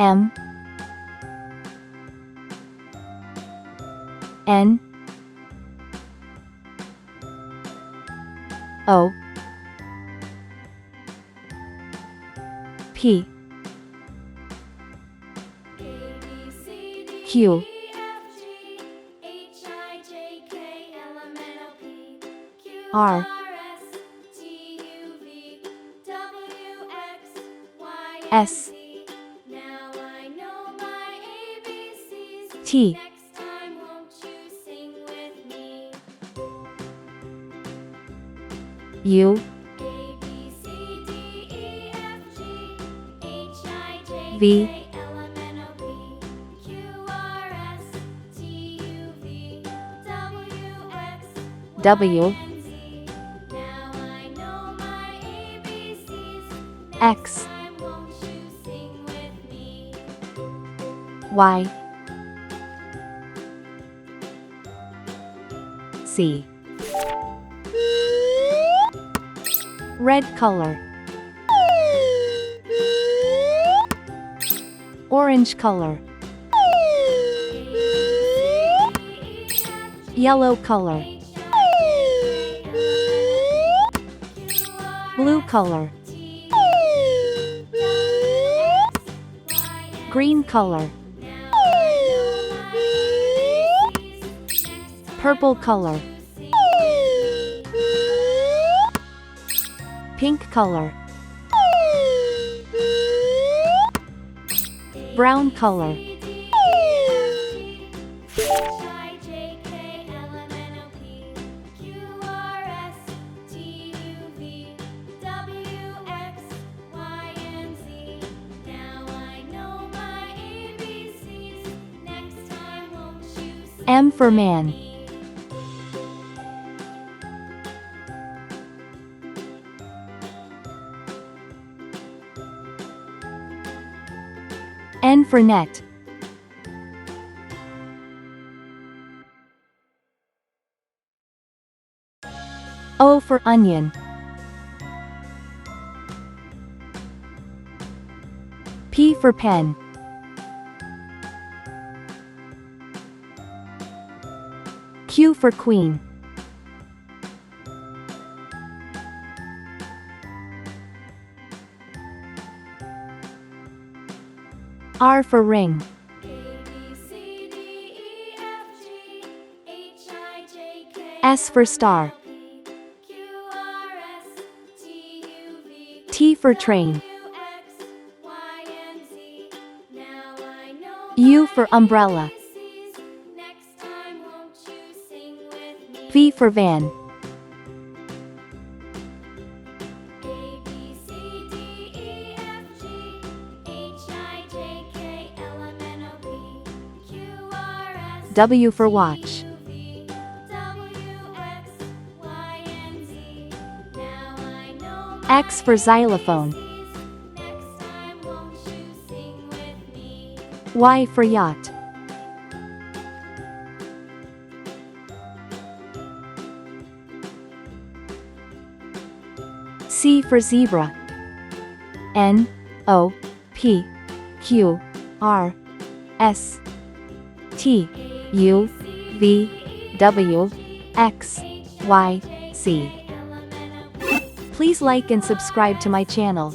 M N O P Q R S T U V W X Y Z. Red color, orange color, yellow color, blue color, green color, purple color, pink color, brown color, M for man. N for net. O for onion. P for pen. Q for queen. R for ring. S for star. T for train. U for umbrella. V for van. W for watch. X for xylophone. Y for yacht. C for zebra. N O P Q R S T U V W X Y Z. Please like and subscribe to my channel.